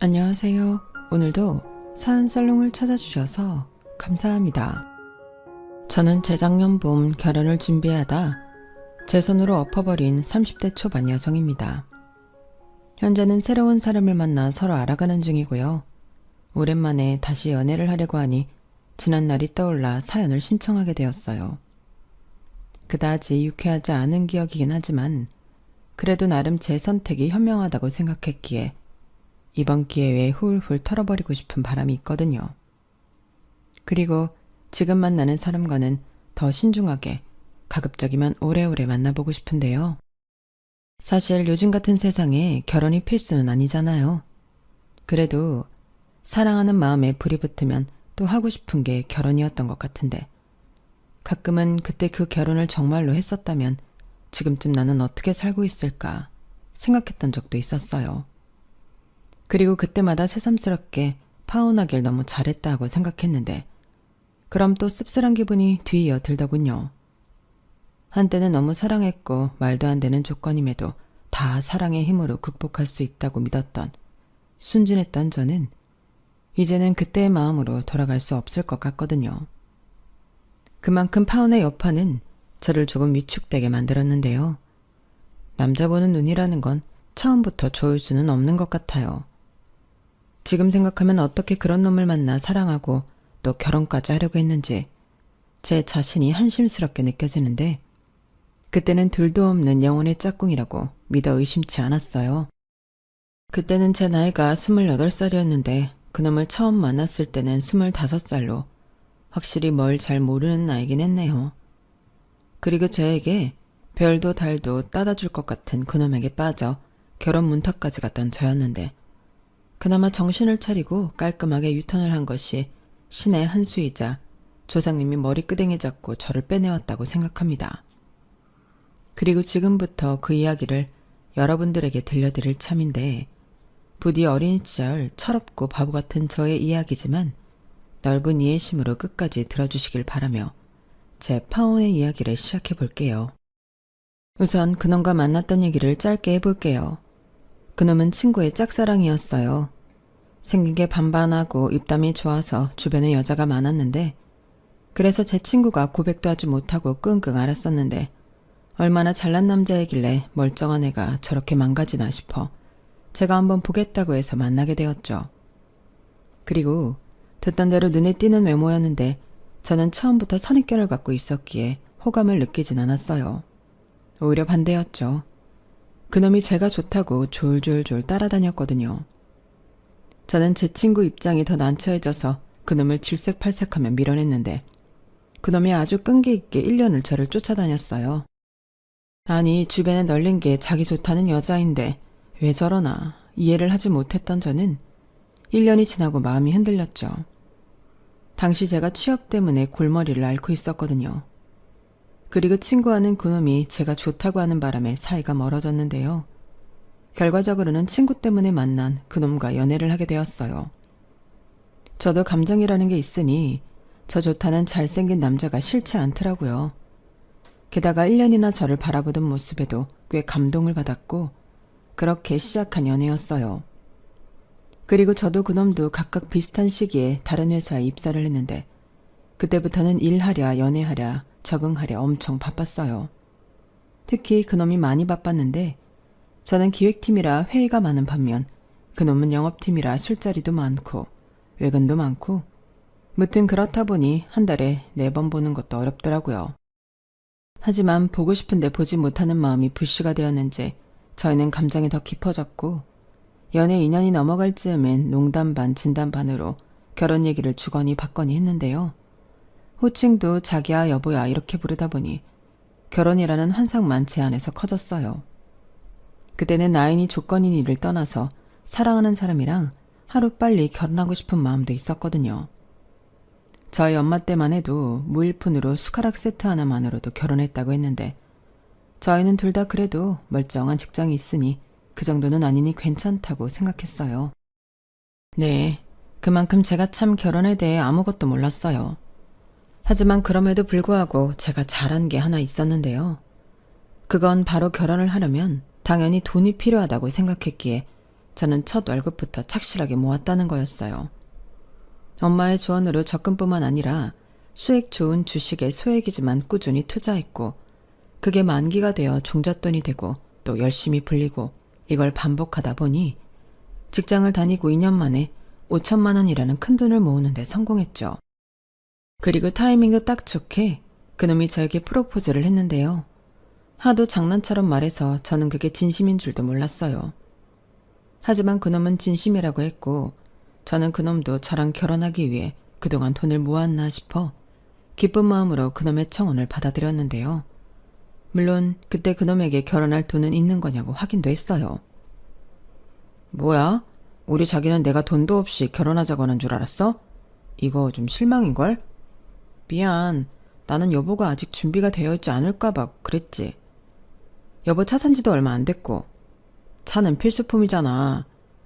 안녕하세요. 오늘도 사은살롱을 찾아주셔서 감사합니다. 저는 재작년 봄 결혼을 준비하다 제 손으로 엎어버린 30대 초반 여성입니다. 현재는 새로운 사람을 만나 서로 알아가는 중이고요. 오랜만에 다시 연애를 하려고 하니 지난 날이 떠올라 사연을 신청하게 되었어요. 그다지 유쾌하지 않은 기억이긴 하지만 그래도 나름 제 선택이 현명하다고 생각했기에 이번 기회에 훌훌 털어버리고 싶은 바람이 있거든요. 그리고 지금 만나는 사람과는 더 신중하게 가급적이면 오래오래 만나보고 싶은데요. 사실 요즘 같은 세상에 결혼이 필수는 아니잖아요. 그래도 사랑하는 마음에 불이 붙으면 또 하고 싶은 게 결혼이었던 것 같은데 가끔은 그때 그 결혼을 정말로 했었다면 지금쯤 나는 어떻게 살고 있을까 생각했던 적도 있었어요. 그리고 그때마다 새삼스럽게 파혼하길 너무 잘했다고 생각했는데 그럼 또 씁쓸한 기분이 뒤이어 들더군요. 한때는 너무 사랑했고 말도 안 되는 조건임에도 다 사랑의 힘으로 극복할 수 있다고 믿었던 순진했던 저는 이제는 그때의 마음으로 돌아갈 수 없을 것 같거든요. 그만큼 파혼의 여파는 저를 조금 위축되게 만들었는데요. 남자 보는 눈이라는 건 처음부터 좋을 수는 없는 것 같아요. 지금 생각하면 어떻게 그런 놈을 만나 사랑하고 또 결혼까지 하려고 했는지 제 자신이 한심스럽게 느껴지는데 그때는 둘도 없는 영혼의 짝꿍이라고 믿어 의심치 않았어요. 그때는 제 나이가 28살이었는데 그놈을 처음 만났을 때는 25살로 확실히 뭘 잘 모르는 나이긴 했네요. 그리고 저에게 별도 달도 따다 줄 것 같은 그놈에게 빠져 결혼 문턱까지 갔던 저였는데 그나마 정신을 차리고 깔끔하게 유턴을 한 것이 신의 한 수이자 조상님이 머리끄댕이 잡고 저를 빼내왔다고 생각합니다. 그리고 지금부터 그 이야기를 여러분들에게 들려드릴 참인데 부디 어린 시절 철없고 바보 같은 저의 이야기지만 넓은 이해심으로 끝까지 들어주시길 바라며 제 파혼의 이야기를 시작해 볼게요. 우선 그놈과 만났던 얘기를 짧게 해볼게요. 그놈은 친구의 짝사랑이었어요. 생긴 게 반반하고 입담이 좋아서 주변에 여자가 많았는데 그래서 제 친구가 고백도 하지 못하고 끙끙 앓았었는데 얼마나 잘난 남자이길래 멀쩡한 애가 저렇게 망가지나 싶어 제가 한번 보겠다고 해서 만나게 되었죠. 그리고 듣던 대로 눈에 띄는 외모였는데 저는 처음부터 선입견을 갖고 있었기에 호감을 느끼진 않았어요. 오히려 반대였죠. 그놈이 제가 좋다고 졸졸졸 따라다녔거든요. 저는 제 친구 입장이 더 난처해져서 그놈을 질색팔색하며 밀어냈는데 그놈이 아주 끈기 있게 1년을 저를 쫓아다녔어요. 아니 주변에 널린 게 자기 좋다는 여자인데 왜 저러나 이해를 하지 못했던 저는 1년이 지나고 마음이 흔들렸죠. 당시 제가 취업 때문에 골머리를 앓고 있었거든요. 그리고 친구와는 그놈이 제가 좋다고 하는 바람에 사이가 멀어졌는데요. 결과적으로는 친구 때문에 만난 그놈과 연애를 하게 되었어요. 저도 감정이라는 게 있으니 저 좋다는 잘생긴 남자가 싫지 않더라고요. 게다가 1년이나 저를 바라보던 모습에도 꽤 감동을 받았고 그렇게 시작한 연애였어요. 그리고 저도 그놈도 각각 비슷한 시기에 다른 회사에 입사를 했는데 그때부터는 일하랴 연애하랴 적응하랴 엄청 바빴어요. 특히 그놈이 많이 바빴는데 저는 기획팀이라 회의가 많은 반면 그놈은 영업팀이라 술자리도 많고 외근도 많고 무튼 그렇다 보니 한 달에 4번 보는 것도 어렵더라고요. 하지만 보고 싶은데 보지 못하는 마음이 불씨가 되었는지 저희는 감정이 더 깊어졌고 연애 2년이 넘어갈 즈음엔 농담 반 진담 반으로 결혼 얘기를 주거니 받거니 했는데요. 호칭도 자기야 여보야 이렇게 부르다 보니 결혼이라는 환상만 제 안에서 커졌어요. 그때는 나이니 조건이니를 떠나서 사랑하는 사람이랑 하루빨리 결혼하고 싶은 마음도 있었거든요. 저희 엄마 때만 해도 무일푼으로 숟가락 세트 하나만으로도 결혼했다고 했는데 저희는 둘 다 그래도 멀쩡한 직장이 있으니 그 정도는 아니니 괜찮다고 생각했어요. 네, 그만큼 제가 참 결혼에 대해 아무것도 몰랐어요. 하지만 그럼에도 불구하고 제가 잘한 게 하나 있었는데요. 그건 바로 결혼을 하려면 당연히 돈이 필요하다고 생각했기에 저는 첫 월급부터 착실하게 모았다는 거였어요. 엄마의 조언으로 적금뿐만 아니라 수익 좋은 주식에 소액이지만 꾸준히 투자했고, 그게 만기가 되어 종잣돈이 되고 또 열심히 불리고, 이걸 반복하다 보니 직장을 다니고 2년 만에 5천만 원이라는 큰 돈을 모으는 데 성공했죠. 그리고 타이밍도 딱 좋게 그놈이 저에게 프로포즈를 했는데요. 하도 장난처럼 말해서 저는 그게 진심인 줄도 몰랐어요. 하지만 그놈은 진심이라고 했고, 저는 그놈도 저랑 결혼하기 위해 그동안 돈을 모았나 싶어 기쁜 마음으로 그놈의 청혼을 받아들였는데요. 물론 그때 그놈에게 결혼할 돈은 있는 거냐고 확인도 했어요. 뭐야? 우리 자기는 내가 돈도 없이 결혼하자고 하는 줄 알았어? 이거 좀 실망인걸? 미안. 나는 여보가 아직 준비가 되어 있지 않을까봐 그랬지. 여보 차 산 지도 얼마 안 됐고. 차는 필수품이잖아.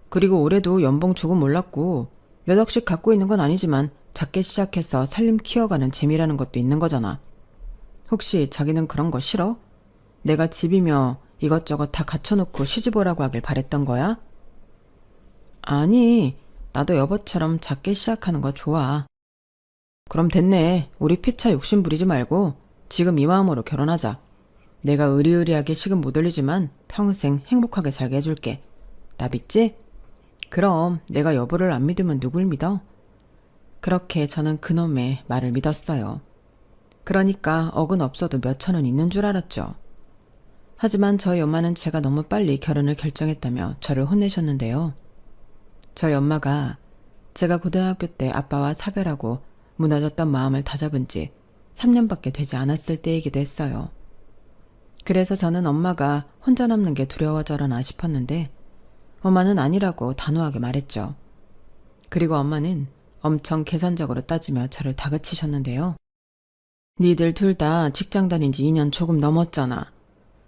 그리고 올해도 연봉 조금 올랐고 몇 억씩 갖고 있는 건 아니지만 작게 시작해서 살림 키워가는 재미라는 것도 있는 거잖아. 혹시 자기는 그런 거 싫어? 내가 집이며 이것저것 다 갖춰놓고 시집 오라고 하길 바랬던 거야? 아니, 나도 여보처럼 작게 시작하는 거 좋아. 그럼 됐네. 우리 피차 욕심 부리지 말고 지금 이 마음으로 결혼하자. 내가 의리의리하게 식은 못 올리지만 평생 행복하게 살게 해줄게. 나 믿지? 그럼 내가 여보를 안 믿으면 누굴 믿어? 그렇게 저는 그놈의 말을 믿었어요. 그러니까 억은 없어도 몇천 원 있는 줄 알았죠. 하지만 저희 엄마는 제가 너무 빨리 결혼을 결정했다며 저를 혼내셨는데요. 저희 엄마가 제가 고등학교 때 아빠와 차별하고 무너졌던 마음을 다잡은 지 3년밖에 되지 않았을 때이기도 했어요. 그래서 저는 엄마가 혼자 남는 게 두려워져라나 싶었는데 엄마는 아니라고 단호하게 말했죠. 그리고 엄마는 엄청 계산적으로 따지며 저를 다그치셨는데요. 니들 둘 다 직장 다닌 지 2년 조금 넘었잖아.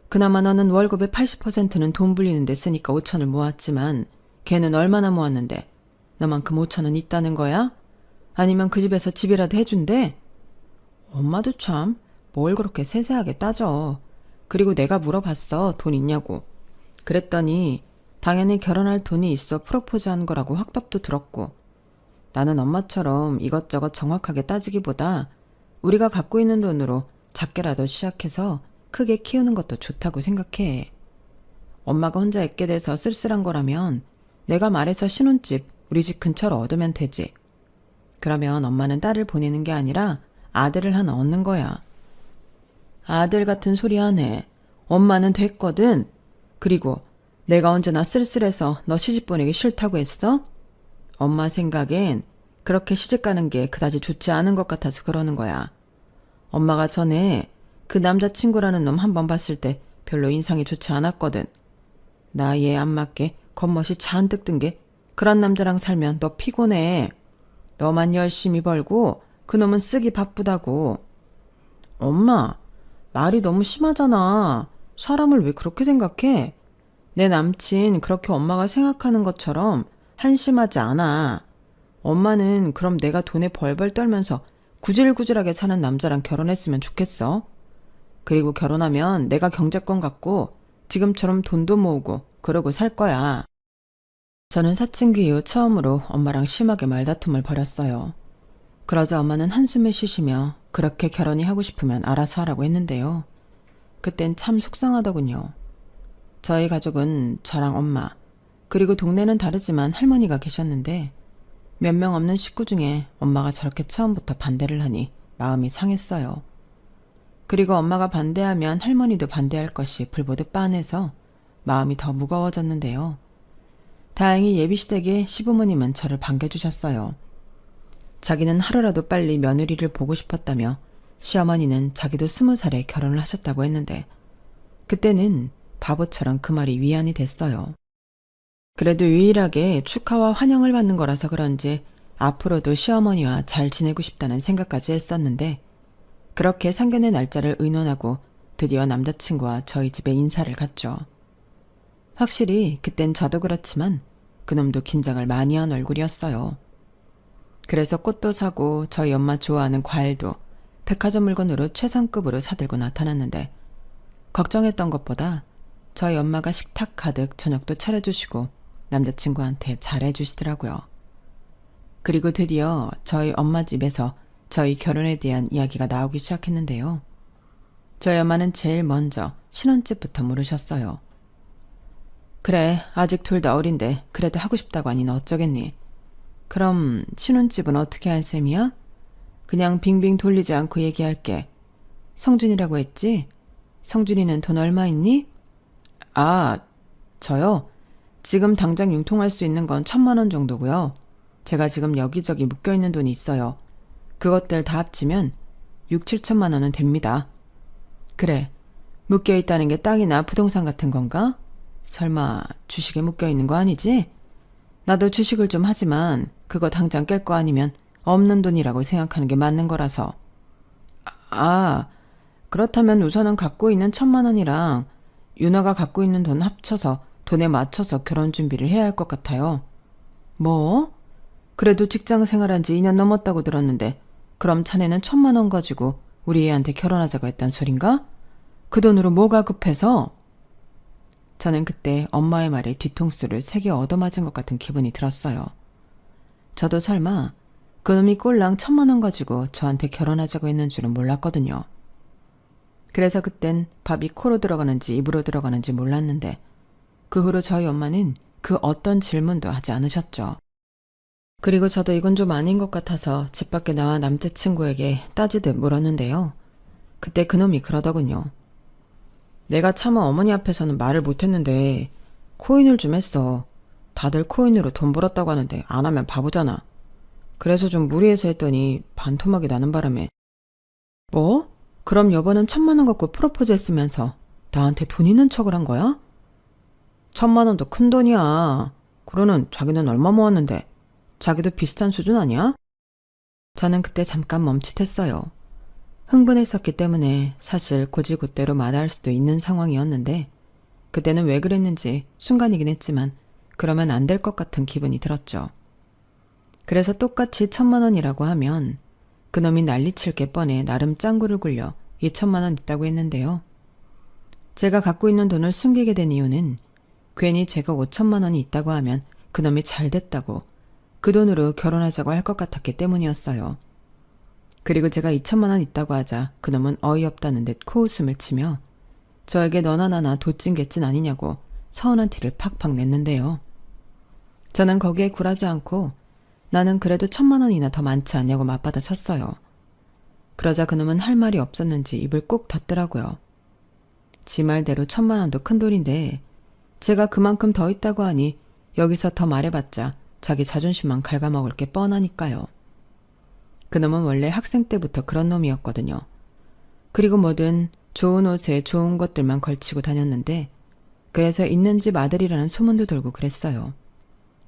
그나마 너는 월급의 80%는 돈 불리는 데 쓰니까 5천을 모았지만 걔는 얼마나 모았는데 너만큼 5천은 있다는 거야? 아니면 그 집에서 집이라도 해준대? 엄마도 참 뭘 그렇게 세세하게 따져. 그리고 내가 물어봤어. 돈 있냐고. 그랬더니 당연히 결혼할 돈이 있어 프로포즈한 거라고 확답도 들었고, 나는 엄마처럼 이것저것 정확하게 따지기보다 우리가 갖고 있는 돈으로 작게라도 시작해서 크게 키우는 것도 좋다고 생각해. 엄마가 혼자 있게 돼서 쓸쓸한 거라면 내가 말해서 신혼집 우리 집 근처로 얻으면 되지. 그러면 엄마는 딸을 보내는 게 아니라 아들을 하나 얻는 거야. 아들 같은 소리 하네. 엄마는 됐거든. 그리고 내가 언제나 쓸쓸해서 너 시집 보내기 싫다고 했어? 엄마 생각엔 그렇게 시집 가는 게 그다지 좋지 않은 것 같아서 그러는 거야. 엄마가 전에 그 남자친구라는 놈 한 번 봤을 때 별로 인상이 좋지 않았거든. 나 얘 안 맞게 겉멋이 잔뜩 든 게 그런 남자랑 살면 너 피곤해. 너만 열심히 벌고 그놈은 쓰기 바쁘다고. 엄마, 말이 너무 심하잖아. 사람을 왜 그렇게 생각해? 내 남친 그렇게 엄마가 생각하는 것처럼 한심하지 않아. 엄마는 그럼 내가 돈에 벌벌 떨면서 구질구질하게 사는 남자랑 결혼했으면 좋겠어. 그리고 결혼하면 내가 경제권 갖고 지금처럼 돈도 모으고 그러고 살 거야. 저는 사춘기 이후 처음으로 엄마랑 심하게 말다툼을 벌였어요. 그러자 엄마는 한숨을 쉬시며 그렇게 결혼이 하고 싶으면 알아서 하라고 했는데요. 그땐 참 속상하더군요. 저희 가족은 저랑 엄마, 그리고 동네는 다르지만 할머니가 계셨는데 몇 명 없는 식구 중에 엄마가 저렇게 처음부터 반대를 하니 마음이 상했어요. 그리고 엄마가 반대하면 할머니도 반대할 것이 불보듯 빤해서 마음이 더 무거워졌는데요. 다행히 예비시댁의 시부모님은 저를 반겨주셨어요. 자기는 하루라도 빨리 며느리를 보고 싶었다며 시어머니는 자기도 20살에 결혼을 하셨다고 했는데 그때는 바보처럼 그 말이 위안이 됐어요. 그래도 유일하게 축하와 환영을 받는 거라서 그런지 앞으로도 시어머니와 잘 지내고 싶다는 생각까지 했었는데 그렇게 상견례 날짜를 의논하고 드디어 남자친구와 저희 집에 인사를 갔죠. 확실히 그땐 저도 그렇지만 그놈도 긴장을 많이 한 얼굴이었어요. 그래서 꽃도 사고 저희 엄마 좋아하는 과일도 백화점 물건으로 최상급으로 사들고 나타났는데 걱정했던 것보다 저희 엄마가 식탁 가득 저녁도 차려주시고 남자친구한테 잘해주시더라고요. 그리고 드디어 저희 엄마 집에서 저희 결혼에 대한 이야기가 나오기 시작했는데요. 저희 엄마는 제일 먼저 신혼집부터 물으셨어요. 그래, 아직 둘 다 어린데 그래도 하고 싶다고 하니 너 어쩌겠니? 그럼 신혼집은 어떻게 할 셈이야? 그냥 빙빙 돌리지 않고 얘기할게. 성준이라고 했지? 성준이는 돈 얼마 있니? 아, 저요? 지금 당장 융통할 수 있는 건 1,000만 원 정도고요. 제가 지금 여기저기 묶여있는 돈이 있어요. 그것들 다 합치면 6, 7천만 원은 됩니다. 그래, 묶여있다는 게 땅이나 부동산 같은 건가? 설마 주식에 묶여있는 거 아니지? 나도 주식을 좀 하지만 그거 당장 깰 거 아니면 없는 돈이라고 생각하는 게 맞는 거라서. 아, 그렇다면 우선은 갖고 있는 1,000만 원이랑 윤아가 갖고 있는 돈 합쳐서 돈에 맞춰서 결혼 준비를 해야 할 것 같아요. 뭐? 그래도 직장 생활한 지 2년 넘었다고 들었는데 그럼 자네는 1,000만 원 가지고 우리 애한테 결혼하자고 했단 소린가? 그 돈으로 뭐가 급해서? 저는 그때 엄마의 말에 뒤통수를 3개 얻어맞은 것 같은 기분이 들었어요. 저도 설마 그놈이 꼴랑 1,000만 원 가지고 저한테 결혼하자고 했는 줄은 몰랐거든요. 그래서 그땐 밥이 코로 들어가는지 입으로 들어가는지 몰랐는데 그 후로 저희 엄마는 그 어떤 질문도 하지 않으셨죠. 그리고 저도 이건 좀 아닌 것 같아서 집 밖에 나와 남자친구에게 따지듯 물었는데요. 그때 그놈이 그러더군요. 내가 차마 어머니 앞에서는 말을 못했는데 코인을 좀 했어. 다들 코인으로 돈 벌었다고 하는데 안 하면 바보잖아. 그래서 좀 무리해서 했더니 반토막이 나는 바람에. 뭐? 그럼 여보는 1,000만 원 갖고 프로포즈 했으면서 나한테 돈 있는 척을 한 거야? 1,000만 원도 큰 돈이야. 그러는 자기는 얼마 모았는데 자기도 비슷한 수준 아니야? 저는 그때 잠깐 멈칫했어요. 흥분했었기 때문에 사실 고지고대로 말할 수도 있는 상황이었는데 그때는 왜 그랬는지 순간이긴 했지만 그러면 안 될 것 같은 기분이 들었죠. 그래서 똑같이 1,000만 원이라고 하면 그놈이 난리칠 게 뻔해 나름 짱구를 굴려 2,000만 원 있다고 했는데요. 제가 갖고 있는 돈을 숨기게 된 이유는 괜히 제가 5,000만 원이 있다고 하면 그놈이 잘 됐다고 그 돈으로 결혼하자고 할 것 같았기 때문이었어요. 그리고 제가 2,000만 원 있다고 하자 그놈은 어이없다는 듯 코웃음을 치며 저에게 너나 나나 도찐개찐 아니냐고 서운한 티를 팍팍 냈는데요. 저는 거기에 굴하지 않고 나는 그래도 1,000만 원이나 더 많지 않냐고 맞받아 쳤어요. 그러자 그놈은 할 말이 없었는지 입을 꼭 닫더라고요. 지 말대로 1,000만 원도 큰 돈인데 제가 그만큼 더 있다고 하니 여기서 더 말해봤자 자기 자존심만 갉아먹을 게 뻔하니까요. 그놈은 원래 학생 때부터 그런 놈이었거든요. 그리고 뭐든 좋은 옷에 좋은 것들만 걸치고 다녔는데 그래서 있는 집 아들이라는 소문도 돌고 그랬어요.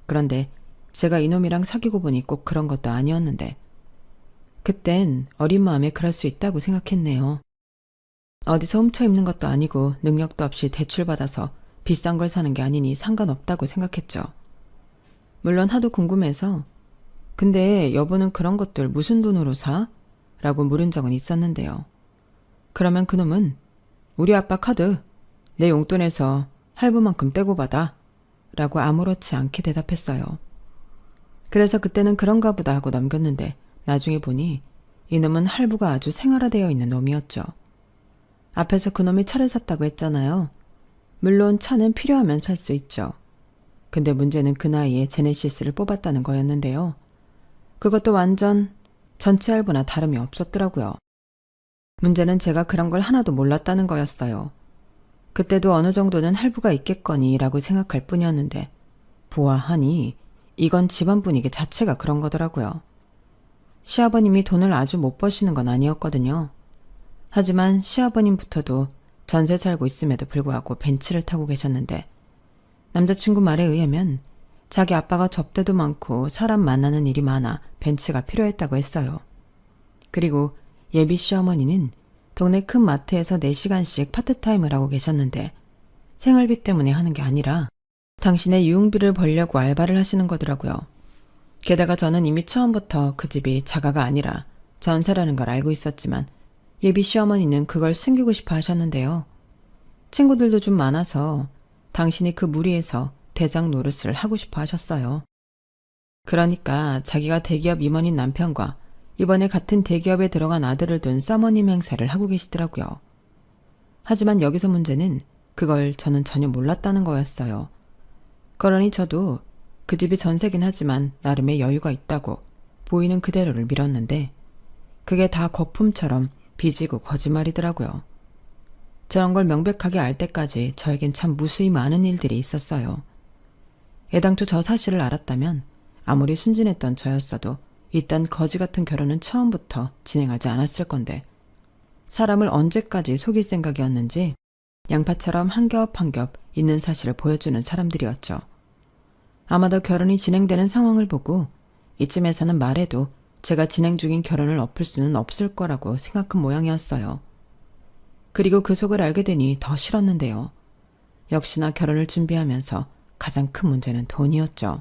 그런데 제가 이놈이랑 사귀고 보니 꼭 그런 것도 아니었는데 그땐 어린 마음에 그럴 수 있다고 생각했네요. 어디서 훔쳐 입는 것도 아니고 능력도 없이 대출받아서 비싼 걸 사는 게 아니니 상관없다고 생각했죠. 물론 하도 궁금해서 근데 여보는 그런 것들 무슨 돈으로 사? 라고 물은 적은 있었는데요. 그러면 그놈은 우리 아빠 카드 내 용돈에서 할부만큼 떼고 받아 라고 아무렇지 않게 대답했어요. 그래서 그때는 그런가 보다 하고 넘겼는데 나중에 보니 이놈은 할부가 아주 생활화되어 있는 놈이었죠. 앞에서 그놈이 차를 샀다고 했잖아요. 물론 차는 필요하면 살 수 있죠. 근데 문제는 그 나이에 제네시스를 뽑았다는 거였는데요. 그것도 완전 전체 할부나 다름이 없었더라고요. 문제는 제가 그런 걸 하나도 몰랐다는 거였어요. 그때도 어느 정도는 할부가 있겠거니 라고 생각할 뿐이었는데 보아하니 이건 집안 분위기 자체가 그런 거더라고요. 시아버님이 돈을 아주 못 버시는 건 아니었거든요. 하지만 시아버님부터도 전세 살고 있음에도 불구하고 벤츠를 타고 계셨는데 남자친구 말에 의하면 자기 아빠가 접대도 많고 사람 만나는 일이 많아 벤츠가 필요했다고 했어요. 그리고 예비 시어머니는 동네 큰 마트에서 4시간씩 파트타임을 하고 계셨는데 생활비 때문에 하는 게 아니라 당신의 유흥비를 벌려고 알바를 하시는 거더라고요. 게다가 저는 이미 처음부터 그 집이 자가가 아니라 전세라는 걸 알고 있었지만 예비 시어머니는 그걸 숨기고 싶어 하셨는데요. 친구들도 좀 많아서 당신이 그 무리에서 대장 노릇을 하고 싶어 하셨어요. 그러니까 자기가 대기업 임원인 남편과 이번에 같은 대기업에 들어간 아들을 둔 사모님 행세를 하고 계시더라고요. 하지만 여기서 문제는 그걸 저는 전혀 몰랐다는 거였어요. 그러니 저도 그 집이 전세긴 하지만 나름의 여유가 있다고 보이는 그대로를 밀었는데 그게 다 거품처럼 빚이고 거짓말이더라고요. 저런 걸 명백하게 알 때까지 저에겐 참 무수히 많은 일들이 있었어요. 애당초 저 사실을 알았다면 아무리 순진했던 저였어도 이딴 거지 같은 결혼은 처음부터 진행하지 않았을 건데 사람을 언제까지 속일 생각이었는지 양파처럼 한 겹 한 겹 있는 사실을 보여주는 사람들이었죠. 아마도 결혼이 진행되는 상황을 보고 이쯤에서는 말해도 제가 진행 중인 결혼을 엎을 수는 없을 거라고 생각한 모양이었어요. 그리고 그 속을 알게 되니 더 싫었는데요. 역시나 결혼을 준비하면서 가장 큰 문제는 돈이었죠.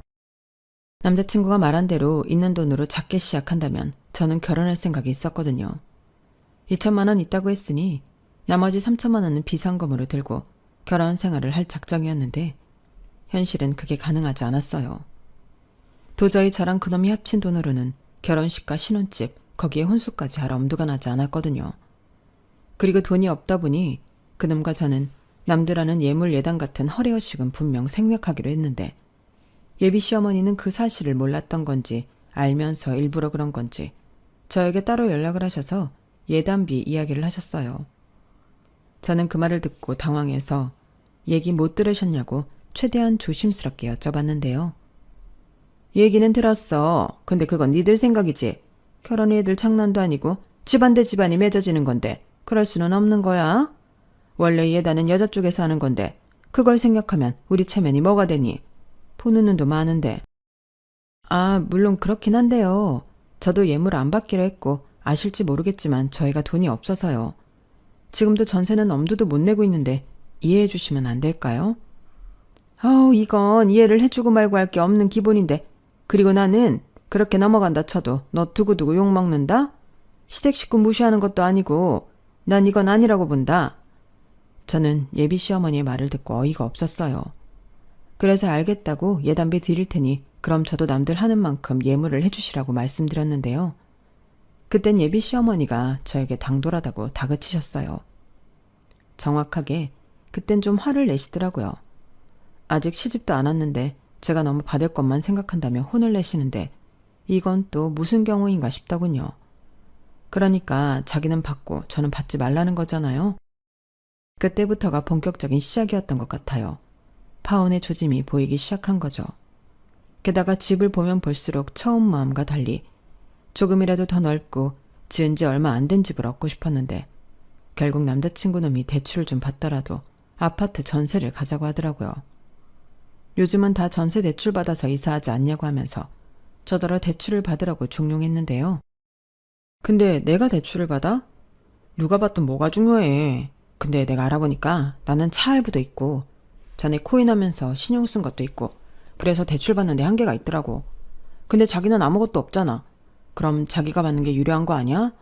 남자친구가 말한 대로 있는 돈으로 작게 시작한다면 저는 결혼할 생각이 있었거든요. 2천만 원 있다고 했으니 나머지 3천만 원은 비상금으로 들고 결혼 생활을 할 작정이었는데 현실은 그게 가능하지 않았어요. 도저히 저랑 그놈이 합친 돈으로는 결혼식과 신혼집, 거기에 혼수까지 할 엄두가 나지 않았거든요. 그리고 돈이 없다 보니 그놈과 저는 남들 아는 예물 예당 같은 허례허식은 분명 생략하기로 했는데 예비 시어머니는 그 사실을 몰랐던 건지 알면서 일부러 그런 건지 저에게 따로 연락을 하셔서 예단비 이야기를 하셨어요. 저는 그 말을 듣고 당황해서 얘기 못 들으셨냐고 최대한 조심스럽게 여쭤봤는데요. 얘기는 들었어. 근데 그건 니들 생각이지. 결혼이 애들 장난도 아니고 집안 대 집안이 맺어지는 건데 그럴 수는 없는 거야. 원래 예단은 여자 쪽에서 하는 건데 그걸 생각하면 우리 체면이 뭐가 되니? 보는 눈도 많은데. 아, 물론 그렇긴 한데요. 저도 예물 안 받기로 했고 아실지 모르겠지만 저희가 돈이 없어서요. 지금도 전세는 엄두도 못 내고 있는데 이해해 주시면 안 될까요? 아우, 이건 이해를 해주고 말고 할 게 없는 기본인데 그리고 나는 그렇게 넘어간다 쳐도 너 두고두고 욕먹는다? 시댁 식구 무시하는 것도 아니고 난 이건 아니라고 본다. 저는 예비 시어머니의 말을 듣고 어이가 없었어요. 그래서 알겠다고 예단비 드릴 테니 그럼 저도 남들 하는 만큼 예물을 해주시라고 말씀드렸는데요. 그땐 예비 시어머니가 저에게 당돌하다고 다그치셨어요. 정확하게 그땐 좀 화를 내시더라고요. 아직 시집도 안 왔는데 제가 너무 받을 것만 생각한다며 혼을 내시는데 이건 또 무슨 경우인가 싶더군요. 그러니까 자기는 받고 저는 받지 말라는 거잖아요. 그때부터가 본격적인 시작이었던 것 같아요. 파혼의 조짐이 보이기 시작한 거죠. 게다가 집을 보면 볼수록 처음 마음과 달리 조금이라도 더 넓고 지은 지 얼마 안 된 집을 얻고 싶었는데 결국 남자친구 놈이 대출을 좀 받더라도 아파트 전세를 가자고 하더라고요. 요즘은 다 전세 대출 받아서 이사하지 않냐고 하면서 저더러 대출을 받으라고 종용했는데요. 근데 내가 대출을 받아? 누가 봐도 뭐가 중요해. 근데 내가 알아보니까 나는 차 할부도 있고 전에 코인하면서 신용 쓴 것도 있고 그래서 대출 받는데 한계가 있더라고. 근데 자기는 아무것도 없잖아. 그럼 자기가 받는 게 유리한 거 아니야?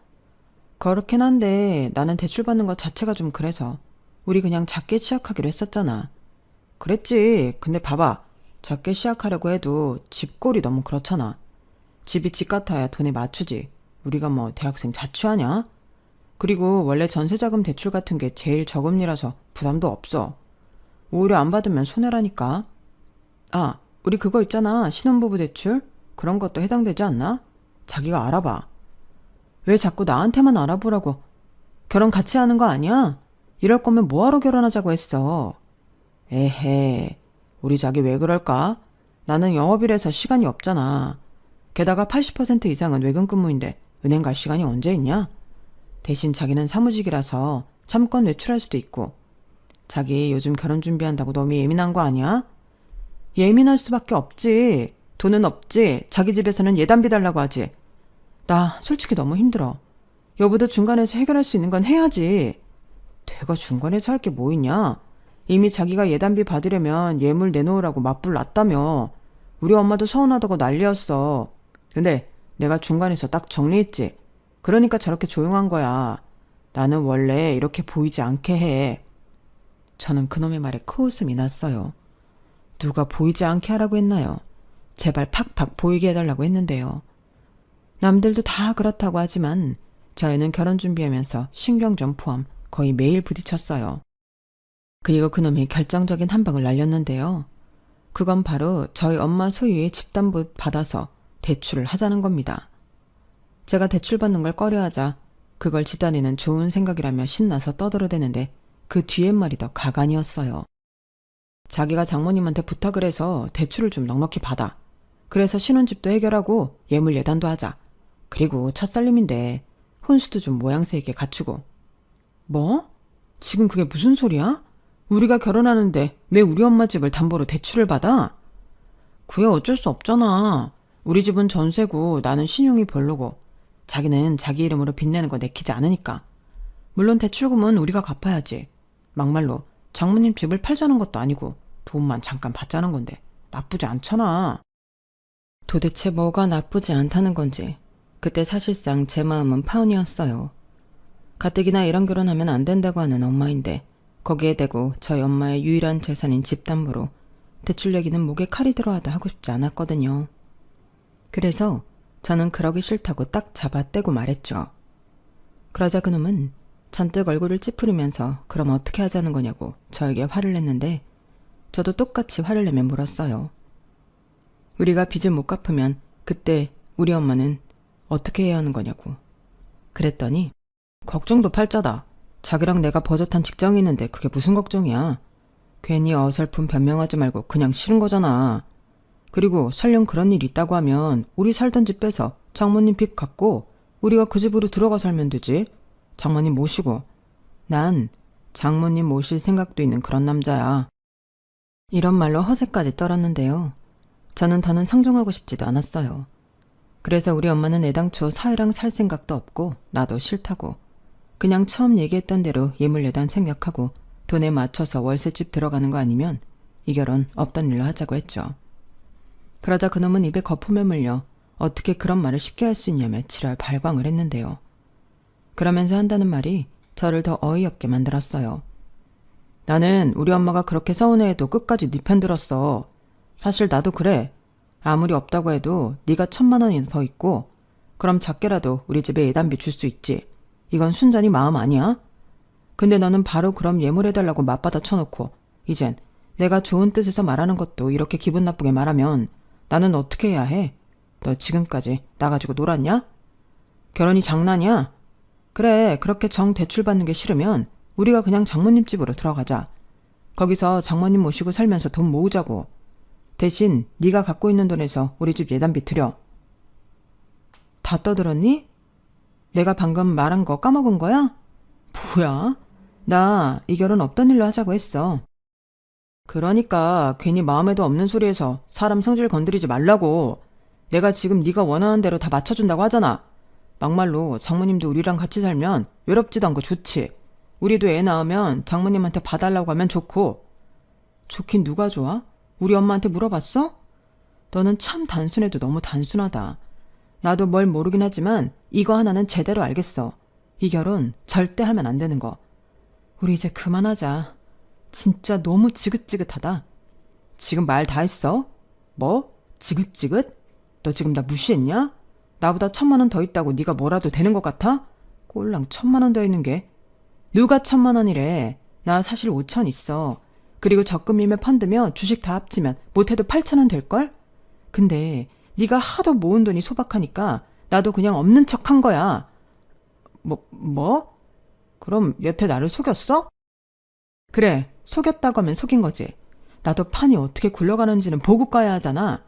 그렇긴 한데 나는 대출 받는 것 자체가 좀 그래서 우리 그냥 작게 시작하기로 했었잖아. 그랬지. 근데 봐봐. 작게 시작하려고 해도 집꼴이 너무 그렇잖아. 집이 집 같아야 돈에 맞추지. 우리가 뭐 대학생 자취하냐? 그리고 원래 전세자금 대출 같은 게 제일 저금리라서 부담도 없어. 오히려 안 받으면 손해라니까. 아, 우리 그거 있잖아. 신혼부부 대출? 그런 것도 해당되지 않나? 자기가 알아봐. 왜 자꾸 나한테만 알아보라고. 결혼 같이 하는 거 아니야? 이럴 거면 뭐하러 결혼하자고 했어. 에헤, 우리 자기 왜 그럴까? 나는 영업이라서 시간이 없잖아. 게다가 80% 이상은 외근 근무인데 은행 갈 시간이 언제 있냐? 대신 자기는 사무직이라서 잠깐 외출할 수도 있고. 자기 요즘 결혼 준비한다고 너무 예민한 거 아니야? 예민할 수밖에 없지. 돈은 없지. 자기 집에서는 예단비 달라고 하지. 나 솔직히 너무 힘들어. 여보도 중간에서 해결할 수 있는 건 해야지. 내가 중간에서 할 게 뭐 있냐? 이미 자기가 예단비 받으려면 예물 내놓으라고 맞불 놨다며. 우리 엄마도 서운하다고 난리였어. 근데 내가 중간에서 딱 정리했지. 그러니까 저렇게 조용한 거야. 나는 원래 이렇게 보이지 않게 해. 저는 그놈의 말에 코웃음이 났어요. 누가 보이지 않게 하라고 했나요? 제발 팍팍 보이게 해달라고 했는데요. 남들도 다 그렇다고 하지만 저희는 결혼 준비하면서 신경전 포함 거의 매일 부딪혔어요. 그리고 그놈이 결정적인 한 방을 날렸는데요. 그건 바로 저희 엄마 소유의 집담보 받아서 대출을 하자는 겁니다. 제가 대출 받는 걸 꺼려하자 그걸 지단이는 좋은 생각이라며 신나서 떠들어대는데 그 뒤에 말이 더 가관이었어요. 자기가 장모님한테 부탁을 해서 대출을 좀 넉넉히 받아. 그래서 신혼집도 해결하고 예물 예단도 하자. 그리고 첫살림인데 혼수도 좀 모양새 있게 갖추고. 뭐? 지금 그게 무슨 소리야? 우리가 결혼하는데 왜 우리 엄마 집을 담보로 대출을 받아? 그게 어쩔 수 없잖아. 우리 집은 전세고 나는 신용이 별로고 자기는 자기 이름으로 빚내는 거 내키지 않으니까. 물론 대출금은 우리가 갚아야지. 막말로 장모님 집을 팔자는 것도 아니고 돈만 잠깐 받자는 건데 나쁘지 않잖아. 도대체 뭐가 나쁘지 않다는 건지 그때 사실상 제 마음은 파혼이었어요. 가뜩이나 이런 결혼하면 안 된다고 하는 엄마인데 거기에 대고 저희 엄마의 유일한 재산인 집담보로 대출 내기는 목에 칼이 들어와도 하고 싶지 않았거든요. 그래서 저는 그러기 싫다고 딱 잡아떼고 말했죠. 그러자 그놈은 잔뜩 얼굴을 찌푸리면서 그럼 어떻게 하자는 거냐고 저에게 화를 냈는데 저도 똑같이 화를 내며 물었어요. 우리가 빚을 못 갚으면 그때 우리 엄마는 어떻게 해야 하는 거냐고. 그랬더니 걱정도 팔자다. 자기랑 내가 버젓한 직장이 있는데 그게 무슨 걱정이야. 괜히 어설픈 변명하지 말고 그냥 싫은 거잖아. 그리고 설령 그런 일 있다고 하면 우리 살던 집 빼서 장모님 빚 갚고 우리가 그 집으로 들어가 살면 되지. 장모님 모시고. 난 장모님 모실 생각도 있는 그런 남자야. 이런 말로 허세까지 떨었는데요. 저는 더는 상종하고 싶지도 않았어요. 그래서 우리 엄마는 애당초 사위랑 살 생각도 없고 나도 싫다고 그냥 처음 얘기했던 대로 예물예단 생략하고 돈에 맞춰서 월세집 들어가는 거 아니면 이 결혼 없던 일로 하자고 했죠. 그러자 그놈은 입에 거품을 물려 어떻게 그런 말을 쉽게 할 수 있냐며 지랄 발광을 했는데요. 그러면서 한다는 말이 저를 더 어이없게 만들었어요. 나는 우리 엄마가 그렇게 서운해해도 끝까지 네 편 들었어. 사실 나도 그래. 아무리 없다고 해도 네가 1,000만 원이나 더 있고 그럼 작게라도 우리 집에 예단비 줄 수 있지. 이건 순전히 마음 아니야? 근데 너는 바로 그럼 예물해달라고 맞받아 쳐놓고 이젠 내가 좋은 뜻에서 말하는 것도 이렇게 기분 나쁘게 말하면 나는 어떻게 해야 해? 너 지금까지 나 가지고 놀았냐? 결혼이 장난이야? 그래, 그렇게 정 대출 받는 게 싫으면 우리가 그냥 장모님 집으로 들어가자. 거기서 장모님 모시고 살면서 돈 모으자고. 대신 네가 갖고 있는 돈에서 우리 집 예단비 드려. 다 떠들었니? 내가 방금 말한 거 까먹은 거야? 뭐야? 나 이 결혼 없던 일로 하자고 했어. 그러니까 괜히 마음에도 없는 소리해서 사람 성질 건드리지 말라고. 내가 지금 네가 원하는 대로 다 맞춰준다고 하잖아. 막말로 장모님도 우리랑 같이 살면 외롭지도 않고 좋지. 우리도 애 낳으면 장모님한테 봐달라고 하면 좋고. 좋긴 누가 좋아? 우리 엄마한테 물어봤어? 너는 참 단순해도 너무 단순하다. 나도 뭘 모르긴 하지만 이거 하나는 제대로 알겠어. 이 결혼 절대 하면 안 되는 거. 우리 이제 그만하자. 진짜 너무 지긋지긋하다. 지금 말 다 했어? 뭐? 지긋지긋? 너 지금 나 무시했냐? 나보다 1,000만 원 더 있다고 네가 뭐라도 되는 것 같아? 꼴랑 1,000만 원 더 있는 게. 누가 1,000만 원이래. 나 사실 5천 있어. 그리고 적금이며 펀드며 주식 다 합치면 못해도 8,000원 될걸? 근데 네가 하도 모은 돈이 소박하니까 나도 그냥 없는 척 한 거야. 뭐? 그럼 여태 나를 속였어? 그래, 속였다고 하면 속인 거지. 나도 판이 어떻게 굴러가는지는 보고 가야 하잖아.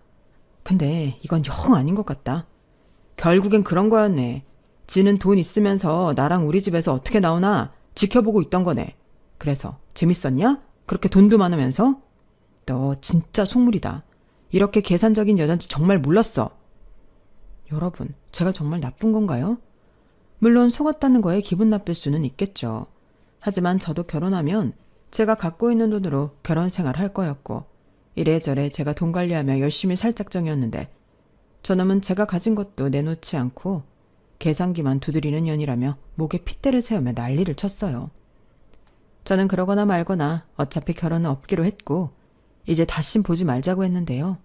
근데 이건 영 아닌 것 같다. 결국엔 그런 거였네. 지는 돈 있으면서 나랑 우리 집에서 어떻게 나오나 지켜보고 있던 거네. 그래서 재밌었냐? 그렇게 돈도 많으면서? 너 진짜 속물이다. 이렇게 계산적인 여잔지 정말 몰랐어. 여러분, 제가 정말 나쁜 건가요? 물론 속았다는 거에 기분 나쁠 수는 있겠죠. 하지만 저도 결혼하면 제가 갖고 있는 돈으로 결혼 생활 할 거였고 이래저래 제가 돈 관리하며 열심히 살 작정이었는데 저놈은 제가 가진 것도 내놓지 않고 계산기만 두드리는 년이라며 목에 핏대를 세우며 난리를 쳤어요. 저는 그러거나 말거나 어차피 결혼은 없기로 했고 이제 다신 보지 말자고 했는데요.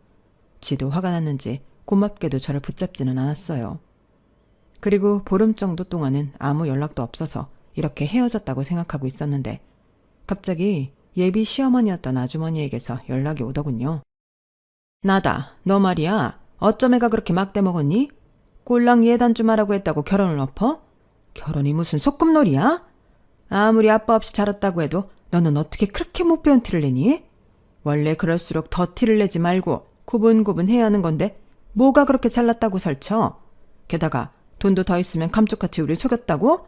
지도 화가 났는지 고맙게도 저를 붙잡지는 않았어요. 그리고 보름 정도 동안은 아무 연락도 없어서 이렇게 헤어졌다고 생각하고 있었는데 갑자기 예비 시어머니였던 아주머니에게서 연락이 오더군요. 나다. 너 말이야. 어쩜 애가 그렇게 막대 먹었니? 꼴랑 예단좀 하라고 했다고 결혼을 엎어? 결혼이 무슨 소꿉놀이야? 아무리 아빠 없이 자랐다고 해도 너는 어떻게 그렇게 못 배운 티를 내니? 원래 그럴수록 더 티를 내지 말고 구분구분 해야 하는 건데 뭐가 그렇게 잘났다고 설쳐? 게다가 돈도 더 있으면 감쪽같이 우리 속였다고?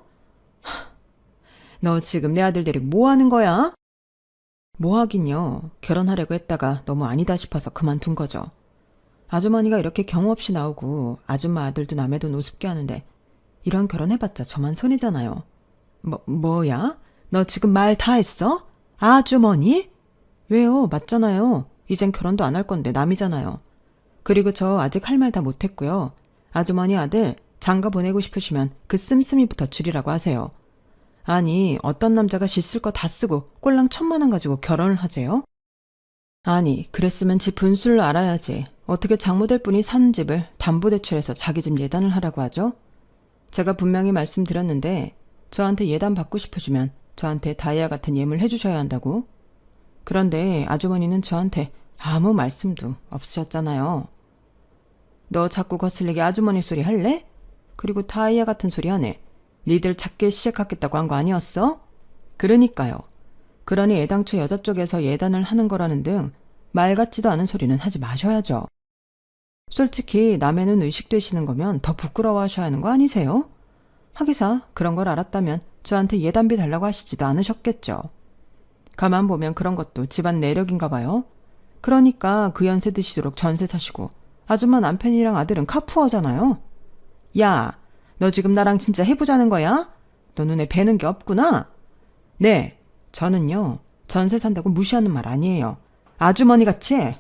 너 지금 내 아들 데리고 뭐 하는 거야? 뭐 하긴요. 결혼하려고 했다가 너무 아니다 싶어서 그만둔 거죠. 아주머니가 이렇게 경우 없이 나오고 아줌마 아들도 남의 돈 우습게 하는데 이런 결혼해봤자 저만 손이잖아요. 뭐야? 너 지금 말 다 했어? 아주머니? 왜요? 맞잖아요. 이젠 결혼도 안 할 건데 남이잖아요. 그리고 저 아직 할 말 다 못했고요. 아주머니 아들 장가 보내고 싶으시면 그 씀씀이부터 줄이라고 하세요. 아니 어떤 남자가 씻을 거 다 쓰고 꼴랑 1,000만 원 가지고 결혼을 하재요? 아니 그랬으면 집 분수를 알아야지. 어떻게 장모될 분이 사는 집을 담보대출해서 자기 집 예단을 하라고 하죠? 제가 분명히 말씀드렸는데 저한테 예단 받고 싶으시면 저한테 다이아 같은 예물 해주셔야 한다고. 그런데 아주머니는 저한테 아무 말씀도 없으셨잖아요. 너 자꾸 거슬리게 아주머니 소리 할래? 그리고 다이아 같은 소리 하네. 니들 작게 시작하겠다고 한 거 아니었어? 그러니까요. 그러니 애당초 여자 쪽에서 예단을 하는 거라는 등 말 같지도 않은 소리는 하지 마셔야죠. 솔직히 남의 눈 의식되시는 거면 더 부끄러워하셔야 하는 거 아니세요? 하기사 그런 걸 알았다면 저한테 예단비 달라고 하시지도 않으셨겠죠. 가만 보면 그런 것도 집안 내력인가 봐요. 그러니까 그 연세 드시도록 전세 사시고 아줌마 남편이랑 아들은 카푸어잖아요. 야, 너 지금 나랑 진짜 해보자는 거야? 너 눈에 뵈는 게 없구나? 네, 저는요 전세 산다고 무시하는 말 아니에요. 아주머니 같이?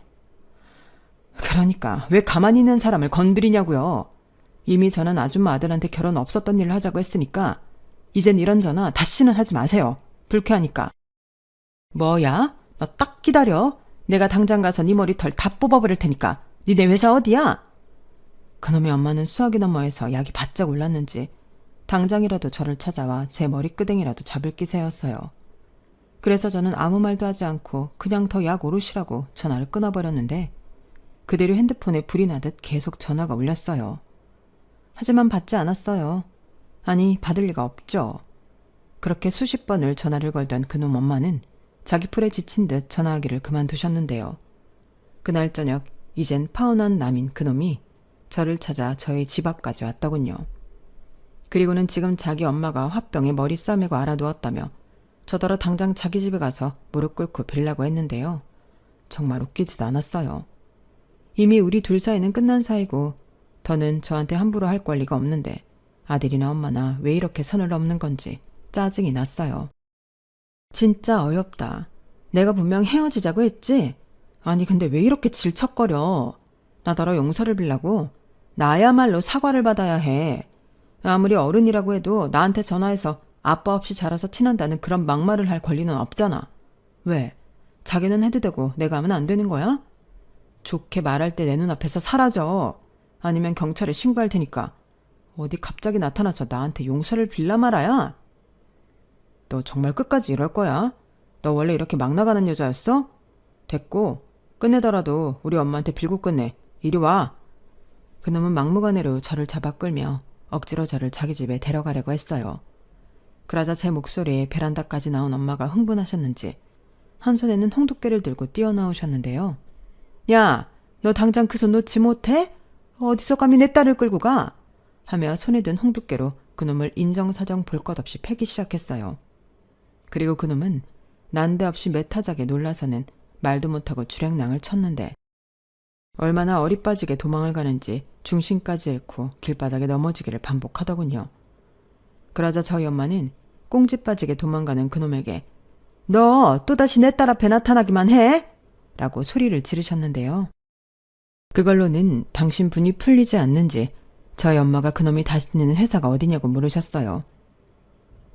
그러니까 왜 가만히 있는 사람을 건드리냐고요. 이미 저는 아줌마 아들한테 결혼 없었던 일을 하자고 했으니까 이젠 이런 전화 다시는 하지 마세요. 불쾌하니까. 뭐야? 너 딱 기다려. 내가 당장 가서 네 머리털 다 뽑아버릴 테니까. 니네 회사 어디야? 그놈의 엄마는 수화기 너머에서 약이 바짝 올랐는지 당장이라도 저를 찾아와 제 머리끄댕이라도 잡을 기세였어요. 그래서 저는 아무 말도 하지 않고 그냥 더 약 오르시라고 전화를 끊어버렸는데 그대로 핸드폰에 불이 나듯 계속 전화가 울렸어요. 하지만 받지 않았어요. 아니, 받을 리가 없죠. 그렇게 수십 번을 전화를 걸던 그놈 엄마는 자기 풀에 지친 듯 전화하기를 그만두셨는데요. 그날 저녁 이젠 파혼한 남인 그놈이 저를 찾아 저희 집 앞까지 왔더군요. 그리고는 지금 자기 엄마가 화병에 머리 싸매고 알아누웠다며 저더러 당장 자기 집에 가서 무릎 꿇고 빌라고 했는데요. 정말 웃기지도 않았어요. 이미 우리 둘 사이는 끝난 사이고 더는 저한테 함부로 할 권리가 없는데 아들이나 엄마나 왜 이렇게 선을 넘는 건지 짜증이 났어요. 진짜 어이없다. 내가 분명 헤어지자고 했지? 아니 근데 왜 이렇게 질척거려. 나더러 용서를 빌라고? 나야말로 사과를 받아야 해. 아무리 어른이라고 해도 나한테 전화해서 아빠 없이 자라서 티난다는 그런 막말을 할 권리는 없잖아. 왜? 자기는 해도 되고 내가 하면 안 되는 거야? 좋게 말할 때 내 눈앞에서 사라져. 아니면 경찰에 신고할 테니까. 어디 갑자기 나타나서 나한테 용서를 빌라 말아야? 너 정말 끝까지 이럴 거야? 너 원래 이렇게 막 나가는 여자였어? 됐고 끝내더라도 우리 엄마한테 빌고 끝내. 이리 와. 그놈은 막무가내로 저를 잡아 끌며 억지로 저를 자기 집에 데려가려고 했어요. 그러자 제 목소리에 베란다까지 나온 엄마가 흥분하셨는지 한 손에는 홍두깨를 들고 뛰어나오셨는데요. 야, 너 당장 그 손 놓지 못해? 어디서 감히 내 딸을 끌고 가? 하며 손에 든 홍두깨로 그놈을 인정사정 볼 것 없이 패기 시작했어요. 그리고 그놈은 난데없이 매타작에 놀라서는 말도 못하고 주랭랑을 쳤는데 얼마나 어리빠지게 도망을 가는지 중심까지 잃고 길바닥에 넘어지기를 반복하더군요. 그러자 저희 엄마는 꽁지 빠지게 도망가는 그놈에게 너 또다시 내 딸 앞에 나타나기만 해? 라고 소리를 지르셨는데요. 그걸로는 당신 분이 풀리지 않는지 저희 엄마가 그놈이 다니는 회사가 어디냐고 물으셨어요.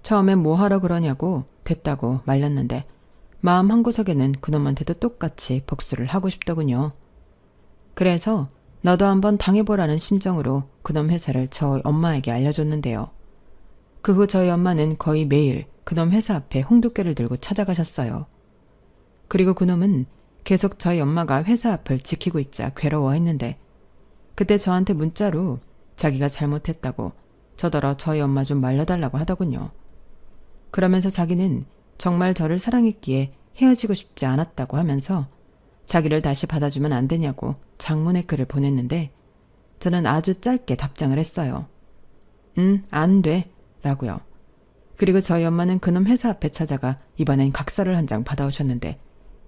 처음엔 뭐하러 그러냐고 됐다고 말렸는데 마음 한구석에는 그놈한테도 똑같이 복수를 하고 싶더군요. 그래서 너도 한번 당해보라는 심정으로 그놈 회사를 저희 엄마에게 알려줬는데요. 그 후 저희 엄마는 거의 매일 그놈 회사 앞에 홍두깨를 들고 찾아가셨어요. 그리고 그놈은 계속 저희 엄마가 회사 앞을 지키고 있자 괴로워했는데 그때 저한테 문자로 자기가 잘못했다고 저더러 저희 엄마 좀 말려달라고 하더군요. 그러면서 자기는 정말 저를 사랑했기에 헤어지고 싶지 않았다고 하면서 자기를 다시 받아주면 안 되냐고 장문의 글을 보냈는데 저는 아주 짧게 답장을 했어요. 안 돼 라고요. 그리고 저희 엄마는 그놈 회사 앞에 찾아가 이번엔 각서를 한 장 받아오셨는데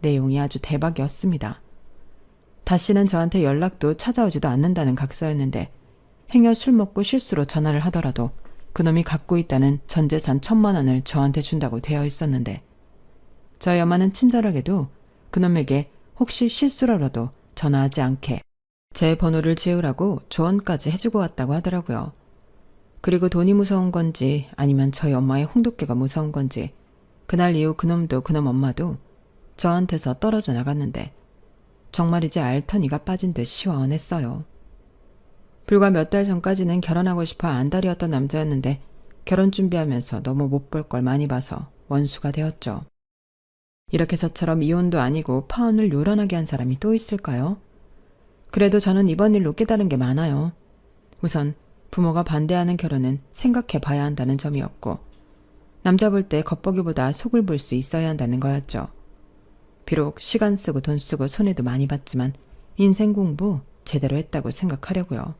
내용이 아주 대박이었습니다. 다시는 저한테 연락도 찾아오지도 않는다는 각서였는데 행여 술 먹고 실수로 전화를 하더라도 그놈이 갖고 있다는 전 재산 1,000만 원을 저한테 준다고 되어 있었는데 저희 엄마는 친절하게도 그놈에게 혹시 실수로라도 전화하지 않게 제 번호를 지우라고 조언까지 해주고 왔다고 하더라고요. 그리고 돈이 무서운 건지 아니면 저희 엄마의 홍두깨가 무서운 건지 그날 이후 그놈도 그놈 엄마도 저한테서 떨어져 나갔는데 정말 이제 알터니가 빠진 듯 시원했어요. 불과 몇 달 전까지는 결혼하고 싶어 안달이었던 남자였는데 결혼 준비하면서 너무 못 볼 걸 많이 봐서 원수가 되었죠. 이렇게 저처럼 이혼도 아니고 파혼을 요란하게 한 사람이 또 있을까요? 그래도 저는 이번 일로 깨달은 게 많아요. 우선 부모가 반대하는 결혼은 생각해 봐야 한다는 점이었고 남자 볼 때 겉보기보다 속을 볼 수 있어야 한다는 거였죠. 비록 시간 쓰고 돈 쓰고 손해도 많이 봤지만 인생 공부 제대로 했다고 생각하려고요.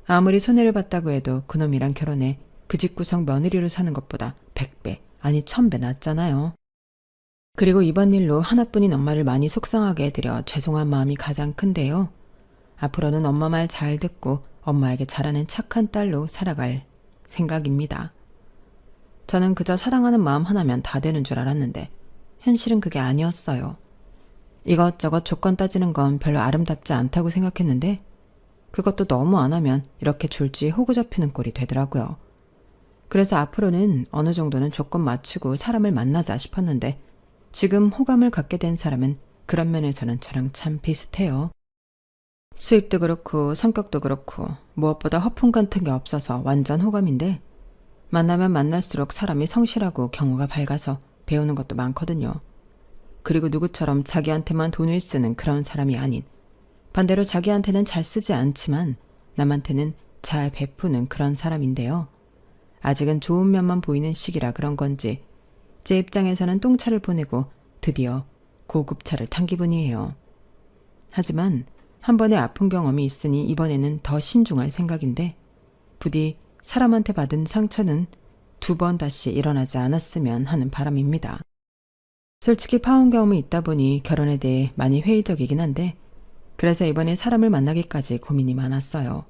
아무리 손해를 봤다고 해도 그놈이랑 결혼해 그 집구석 며느리로 사는 것보다 100배 아니 1000배 낫잖아요. 그리고 이번 일로 하나뿐인 엄마를 많이 속상하게 해드려 죄송한 마음이 가장 큰데요. 앞으로는 엄마 말 잘 듣고 엄마에게 잘하는 착한 딸로 살아갈 생각입니다. 저는 그저 사랑하는 마음 하나면 다 되는 줄 알았는데 현실은 그게 아니었어요. 이것저것 조건 따지는 건 별로 아름답지 않다고 생각했는데 그것도 너무 안 하면 이렇게 졸지에 호구 잡히는 꼴이 되더라고요. 그래서 앞으로는 어느 정도는 조건 맞추고 사람을 만나자 싶었는데 지금 호감을 갖게 된 사람은 그런 면에서는 저랑 참 비슷해요. 수입도 그렇고 성격도 그렇고 무엇보다 허풍 같은 게 없어서 완전 호감인데 만나면 만날수록 사람이 성실하고 경우가 밝아서 배우는 것도 많거든요. 그리고 누구처럼 자기한테만 돈을 쓰는 그런 사람이 아닌 반대로 자기한테는 잘 쓰지 않지만 남한테는 잘 베푸는 그런 사람인데요. 아직은 좋은 면만 보이는 시기라 그런 건지 제 입장에서는 똥차를 보내고 드디어 고급차를 탄 기분이에요. 하지만 한 번의 아픈 경험이 있으니 이번에는 더 신중할 생각인데 부디 사람한테 받은 상처는 2번 다시 일어나지 않았으면 하는 바람입니다. 솔직히 파혼 경험이 있다 보니 결혼에 대해 많이 회의적이긴 한데 그래서 이번에 사람을 만나기까지 고민이 많았어요.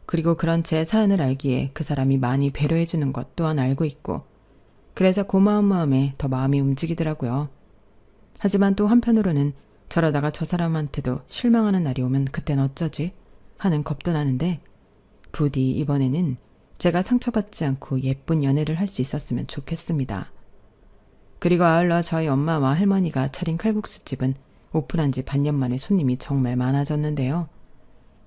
그리고 그런 제 사연을 알기에 그 사람이 많이 배려해주는 것 또한 알고 있고 그래서 고마운 마음에 더 마음이 움직이더라고요. 하지만 또 한편으로는 저러다가 저 사람한테도 실망하는 날이 오면 그땐 어쩌지? 하는 겁도 나는데 부디 이번에는 제가 상처받지 않고 예쁜 연애를 할 수 있었으면 좋겠습니다. 그리고 아울러 저희 엄마와 할머니가 차린 칼국수집은 오픈한 지 반년 만에 손님이 정말 많아졌는데요.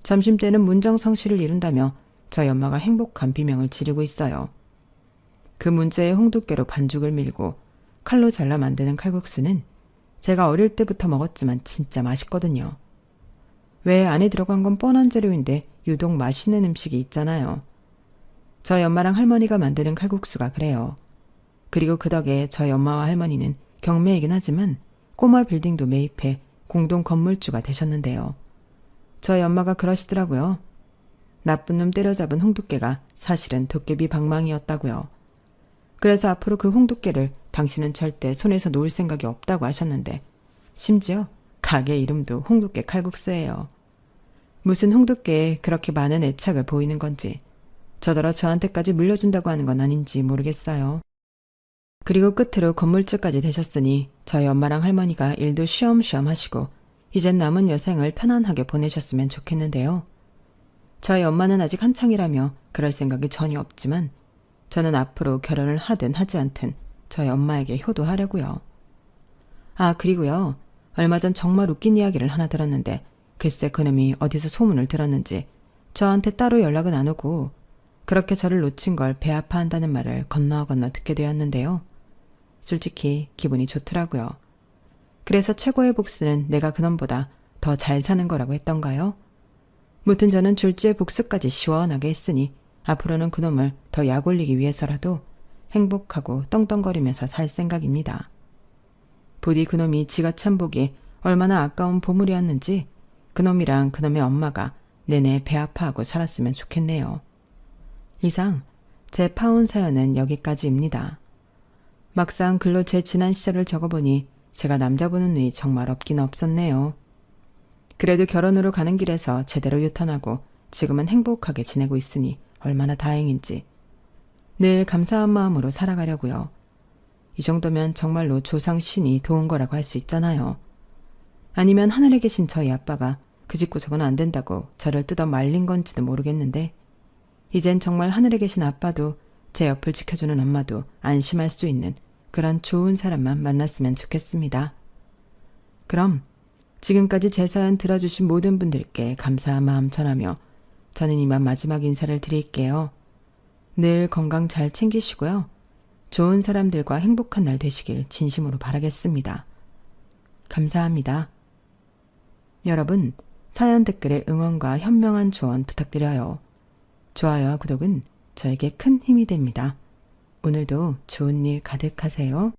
점심때는 문정성시를 이룬다며 저희 엄마가 행복한 비명을 지르고 있어요. 그 문자에 홍두깨로 반죽을 밀고 칼로 잘라 만드는 칼국수는 제가 어릴 때부터 먹었지만 진짜 맛있거든요. 왜 안에 들어간 건 뻔한 재료인데 유독 맛있는 음식이 있잖아요. 저희 엄마랑 할머니가 만드는 칼국수가 그래요. 그리고 그 덕에 저희 엄마와 할머니는 경매이긴 하지만 꼬마 빌딩도 매입해 공동 건물주가 되셨는데요. 저희 엄마가 그러시더라고요. 나쁜 놈 때려잡은 홍두깨가 사실은 도깨비 방망이였다고요. 그래서 앞으로 그 홍두깨를 당신은 절대 손에서 놓을 생각이 없다고 하셨는데 심지어 가게 이름도 홍두깨 칼국수예요. 무슨 홍두깨에 그렇게 많은 애착을 보이는 건지 저더러 저한테까지 물려준다고 하는 건 아닌지 모르겠어요. 그리고 끝으로 건물주까지 되셨으니 저희 엄마랑 할머니가 일도 쉬엄쉬엄 하시고 이젠 남은 여생을 편안하게 보내셨으면 좋겠는데요. 저희 엄마는 아직 한창이라며 그럴 생각이 전혀 없지만 저는 앞으로 결혼을 하든 하지 않든 저희 엄마에게 효도하려고요. 아, 그리고요. 얼마 전 정말 웃긴 이야기를 하나 들었는데 글쎄 그놈이 어디서 소문을 들었는지 저한테 따로 연락은 안 오고 그렇게 저를 놓친 걸 배 아파한다는 말을 건너 듣게 되었는데요. 솔직히 기분이 좋더라고요. 그래서 최고의 복수는 내가 그놈보다 더 잘 사는 거라고 했던가요? 무튼 저는 졸지의 복수까지 시원하게 했으니 앞으로는 그놈을 더 약 올리기 위해서라도 행복하고 떵떵거리면서 살 생각입니다. 부디 그놈이 지가 참 보기 얼마나 아까운 보물이었는지 그놈이랑 그놈의 엄마가 내내 배 아파하고 살았으면 좋겠네요. 이상 제 파혼 사연은 여기까지입니다. 막상 글로 제 지난 시절을 적어보니 제가 남자 보는 눈이 정말 없긴 없었네요. 그래도 결혼으로 가는 길에서 제대로 유턴하고 지금은 행복하게 지내고 있으니 얼마나 다행인지 늘 감사한 마음으로 살아가려고요. 이 정도면 정말로 조상 신이 도운 거라고 할 수 있잖아요. 아니면 하늘에 계신 저희 아빠가 그 집구석은 안 된다고 저를 뜯어 말린 건지도 모르겠는데 이젠 정말 하늘에 계신 아빠도 제 옆을 지켜주는 엄마도 안심할 수 있는 그런 좋은 사람만 만났으면 좋겠습니다. 그럼 지금까지 제 사연 들어주신 모든 분들께 감사한 마음 전하며 저는 이만 마지막 인사를 드릴게요. 늘 건강 잘 챙기시고요. 좋은 사람들과 행복한 날 되시길 진심으로 바라겠습니다. 감사합니다. 여러분, 사연 댓글에 응원과 현명한 조언 부탁드려요. 좋아요와 구독은 저에게 큰 힘이 됩니다. 오늘도 좋은 일 가득하세요.